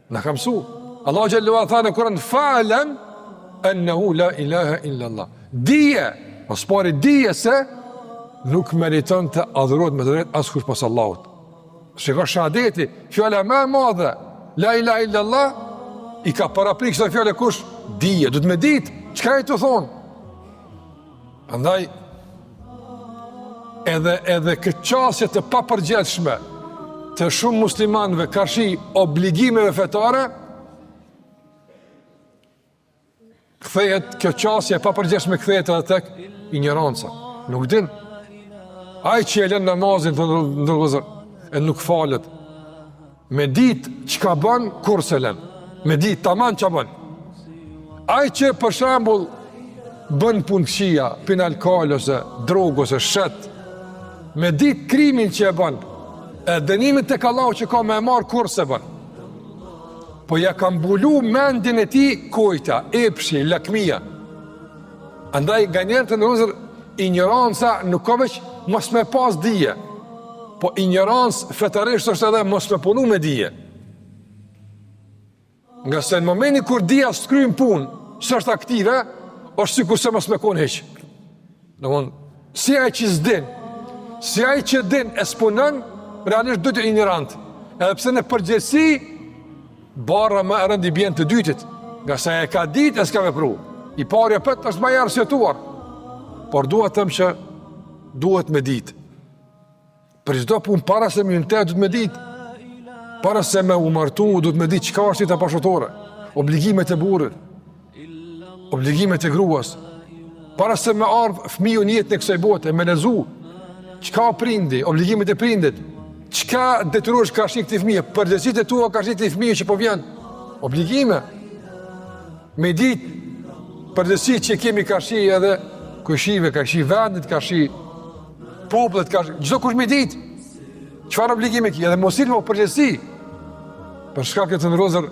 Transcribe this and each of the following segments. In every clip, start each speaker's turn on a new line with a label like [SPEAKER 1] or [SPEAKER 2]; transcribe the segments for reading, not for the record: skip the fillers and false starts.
[SPEAKER 1] Në kam su. Allah Gjallu tha në Kur'an, fa'lam ennehu la ilaha illa Allah. Dije, mos pari dije se nuk meriton të adhurohet me drejt askush pas Allahut. Shiko shahadeti, fjala më e madhe, la ilaha illa Allah, i ka paraprik kësaj fjale kush? Dije, du të me ditë, çka i të thonë? Andaj, edhe këtë qasje të papërgjithshme të shumë muslimanëve karshi obligimeve fetare, kthehet kjo qasje e papërgjithshme kthehet edhe tek ignoranca. Nuk din. Ai që e lën namazin të ndërgozër, e nuk falet. Me ditë çka bën, kur se lën. Me ditë tamam ç'a bën. Ai që për shembull bën punë këqija, pin alkool ose drogë ose shet, me ditë krimin që e bën, e dënimin tek Allahu që ka më e marr kur se bën. Po ja ka mbulu mendjen e tij kujta, epshi, lakmia. Andaj ganjert të ndërgozër, ignoranca nuk ka veç mos me pas dije, po ignorancë fetarisht është edhe mos me punu me dije. Nga se në momentin kur dija s'kryen punë, s'është aktive, është sikur se mos me kon hiç. Domthon, si ai që s'din, si ai që din e s'punon, realisht duhet të ignorant. Edhe pse në përgjithësi barra më e rënd i bjen të dytit, nga se e ka ditë e s'ka vepru. I pari e pët është më i arsyetuar. Por duhet të them që duhet me ditë. Për çdo punë para se më unte duhet me ditë. Para se me u martu duhet me ditë çka është jeta bashkëtorë, obligimet e burrit, obligimet e gruas. Para se me ardh fëmiu në jetën e kësaj bote, me lezu çka prindi, obligimet e prindit, çka detyrohesh ka shik ti fëmijë, përgjegjësitë tua ka shik ti fëmijë që po vjen. Obligime. Me ditë përgjegjësitë që kemi ka shik edhe kushive, ka shi vendit, ka shi popullet, ka shi çdo kush me ditë çfarë obligime ki, edhe mos ilmo përgjegjësi. Për shkak të ndërozër,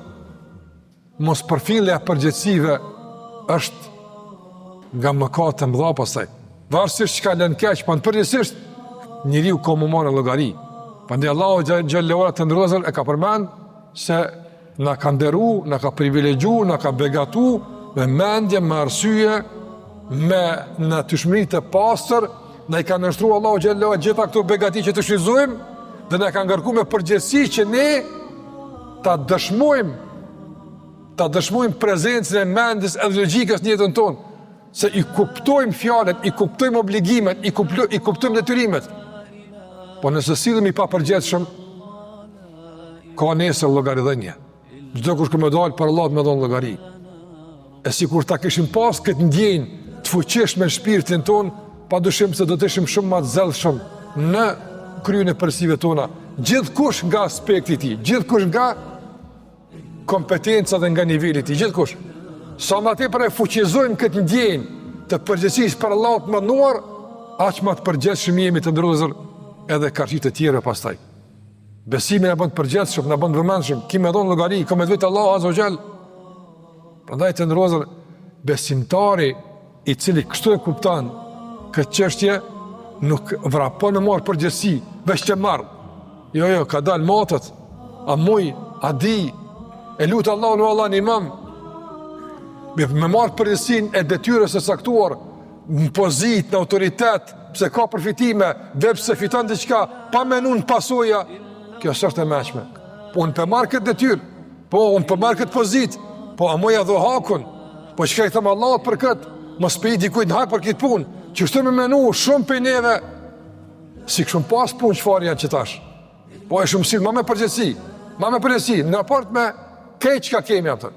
[SPEAKER 1] mos përfillja përgjegjësive është nga mëkate të mëdha pastaj. Varësisht çka lën keq, po përgjithsisht njeriu ka më marrë llogari. Prandaj Allahu xhallahu të ndërozër e ka përmend se na ka nderu, na ka privilegju, na ka begatu me mendje, me arsye, me natyrshmëri të pastër, na i ka nështruar Allahu xhallahu gjitha këto begati që të shfrytëzojmë dhe na ka ngarkuar me përgjegjësi që ne ta dëshmojmë prezencën e mendjes edhe logjikës në jetën tonë, se i kuptojmë fjalët, i kuptojmë obligimet, i kuptojmë detyrimet. Po nëse sillemi pa përgjegjëshëm, ka nesër llogaridhënie. Çdo kush që më dal për Allah më dhon llogari. E sikur ta kishim pas këtë ndjenjë të fuqishme në shpirtin ton, padyshim se do të ishim shumë më të zellshëm në kryen e përsive tona. Gjithkush nga aspekti i tij, gjithkush nga kompetenca dhe nga niveli i tij, gjithkush. Sa më tepër e fuqizojmë këtë ndjenjë të përgjegjësisë për Allah të mënduar, aq më të përgjegjshëm jemi të ndërozur edhe karqit të tjera pastaj. Besimi na bën të përgjegjshëm, na bën të vëmendshëm, kimë dhon llogari, komë vetë Allahu azza wa jall. Prandaj të ndërozur, besimtari i cili kështu e kupton këtë çështje nuk vrapon në marr përgjegjësi, veç të marr. Jo, ka dal matët, a muj, a di, e lutë Allahun o Allah në imam, me marrë përgjësin e detyrës e saktuar, në pozit, në autoritet, pse ka përfitime, dhe pse fiton diçka, pa menun pasoja, kjo është e mëshme. Po unë për marrë këtë detyrë, po unë për marrë këtë pozit, po a moja dho hakun, po që ka i thëmë Allah për këtë, mos për i dikujt në hak për këtë punë, që shtë me menu shumë për neve, si këshumë pas punë qëfar janë që tash. Po e shumë si, ma me përgjësi, në raport me kejt që ka kemi aftër.